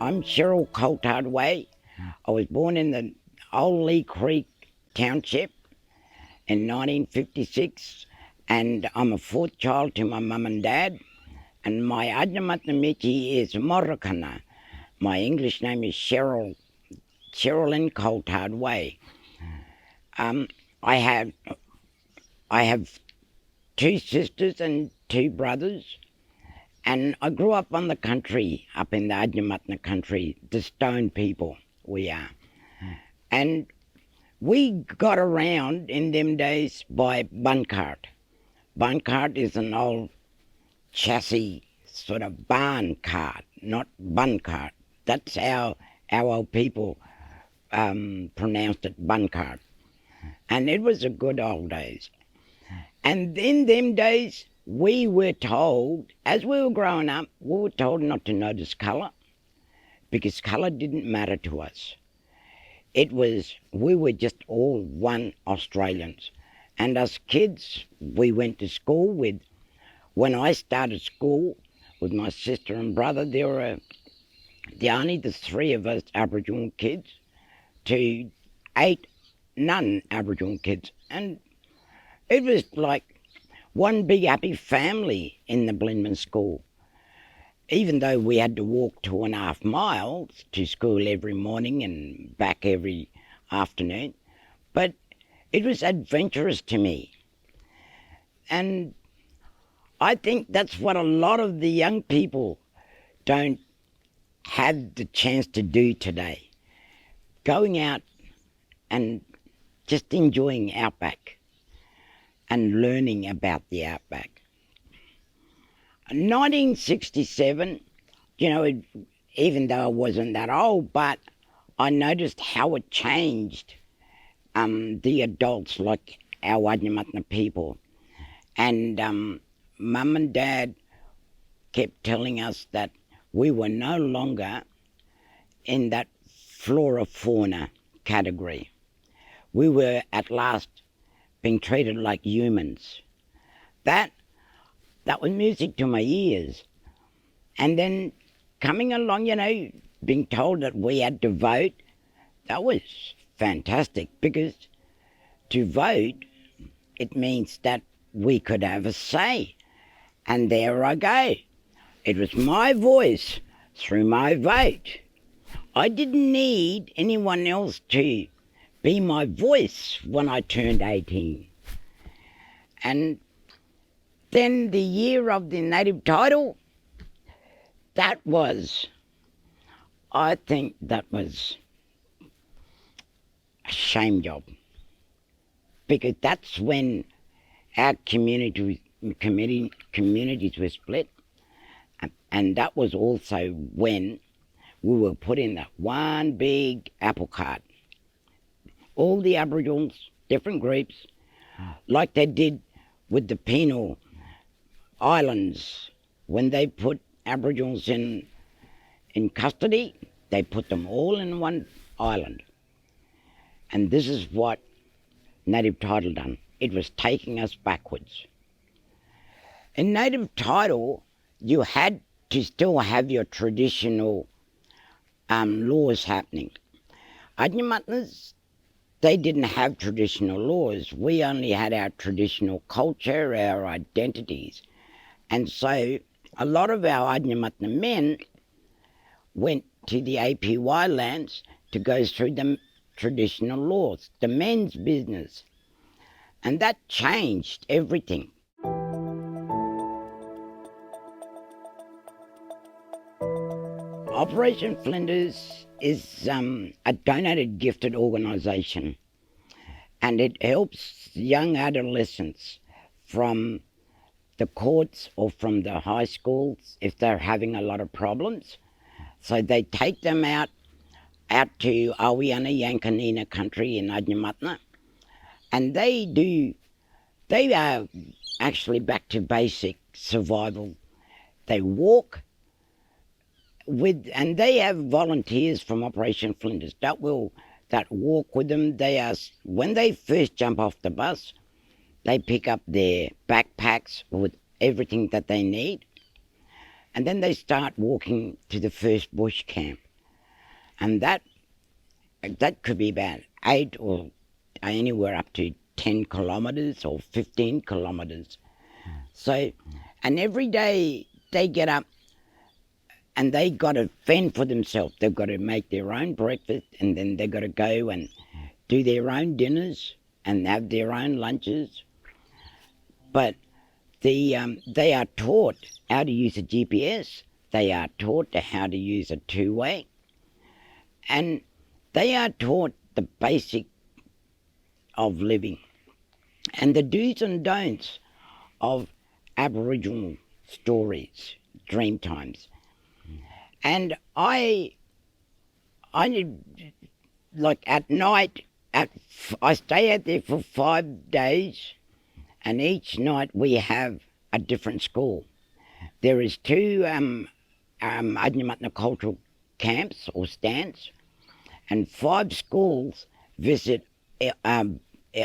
I'm Cheryl Coulthard-Waye. I was born in the old Lee Creek Township in 1956, and I'm a fourth child to my mum and dad. And my Adnyamathanha is Morokana. My English name is Cheryl Coulthard-Waye. I have two sisters and two brothers, and I grew up on the country, up in the Adnyamathanha country, the stone people we are. And we got around in them days by bun cart. Bun cart is an old chassis sort of barn cart, not bun cart. That's how our old people pronounced it, bun cart. And it was a good old days. And in them days, we were told, as we were growing up, we were told not to notice colour, because colour didn't matter to us. We were just all one Australians. And us kids, we went to school when I started school with my sister and brother, there were only the three of us Aboriginal kids to 8 non-Aboriginal kids. And it was like one big happy family in the Blindman school. Even though we had to walk 2.5 miles to school every morning and back every afternoon, but it was adventurous to me. And I think that's what a lot of the young people don't have the chance to do today. Going out and just enjoying Outback and learning about the Outback. 1967, even though I wasn't that old, but I noticed how it changed the adults, like our Adnyamathanha people. And Mum and Dad kept telling us that we were no longer in that flora-fauna category. We were at last being treated like humans. That was music to my ears. And then coming along, being told that we had to vote, that was fantastic, because to vote, it means that we could have a say. And there I go. It was my voice through my vote. I didn't need anyone else to be my voice when I turned 18. And then the year of the native title, I think that was a shame job, because that's when our communities were split, and that was also when we were put in that one big apple cart. All the Aboriginals, different groups, like they did with the penal islands, when they put Aboriginals in custody, they put them all in one island. And this is what native title done. It was taking us backwards. In native title, you had to still have your traditional laws happening. Adnyamathans, they didn't have traditional laws. We only had our traditional culture, our identities. And so a lot of our Adnyamathanha men went to the APY lands to go through the traditional laws, the men's business. And that changed everything. Operation Flinders is a donated gifted organisation, and it helps young adolescents from the courts or from the high schools if they're having a lot of problems. So they take them out to Adnyamathanha country in Adnyamathanha, and they are actually back to basic survival. They walk and they have volunteers from Operation Flinders that walk with them. When they first jump off the bus, they pick up their backpacks with everything that they need, and then they start walking to the first bush camp. And that could be about 8 or anywhere up to 10 kilometres or 15 kilometres. So, and every day they get up and they got to fend for themselves. They've got to make their own breakfast, and then they've got to go and do their own dinners and have their own lunches. But they are taught how to use a GPS. They are taught how to use a two-way. And they are taught the basic of living and the do's and don'ts of Aboriginal stories, dream times. And I like at night, I stay out there for 5 days, and each night we have a different school. There is 2 Adnyamathanha cultural camps or stands, and 5 schools visit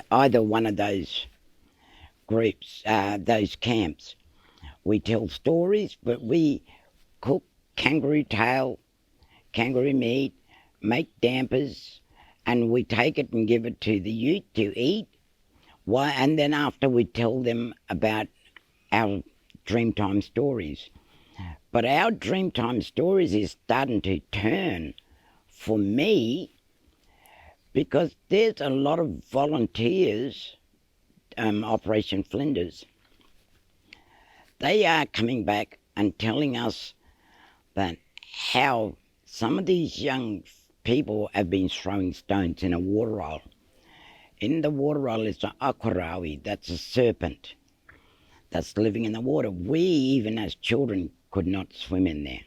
either one of those groups, those camps. We tell stories, but we cook kangaroo tail, kangaroo meat, make dampers, and we take it and give it to the youth to eat. And then after we tell them about our Dreamtime stories. But our Dreamtime stories is starting to turn for me because there's a lot of volunteers, Operation Flinders. They are coming back and telling us that how some of these young people have been throwing stones in a water roll. In the water roll is an akarawi, that's a serpent that's living in the water. We, even as children, could not swim in there.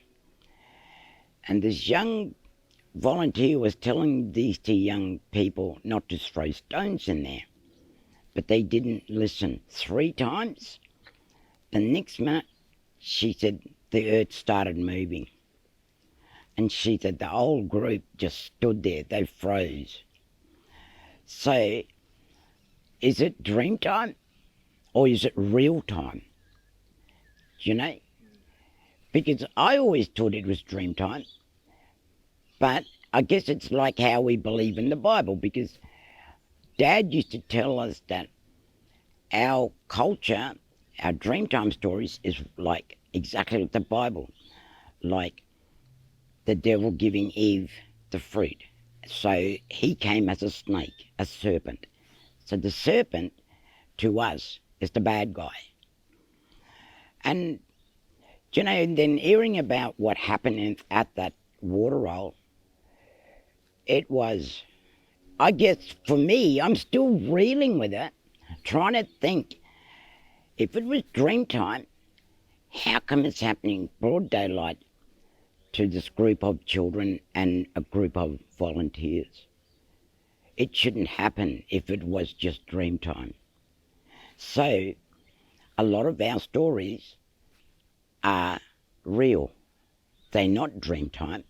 And this young volunteer was telling these 2 young people not to throw stones in there. But they didn't listen. 3 times. The next minute, she said the earth started moving. And she said the whole group just stood there. They froze. So, is it dream time or is it real time? You know? Because I always thought it was dream time. But I guess it's like how we believe in the Bible, because Dad used to tell us that our culture, our Dreamtime stories is like exactly like the Bible, like the devil giving Eve the fruit. So he came as a snake, a serpent. So the serpent to us is the bad guy. And, you know, then hearing about what happened at that water roll, it was, I guess for me, I'm still reeling with it, trying to think, if it was dream time, how come it's happening broad daylight to this group of children and a group of volunteers? It shouldn't happen if it was just dream time. So a lot of our stories are real. They're not dream time.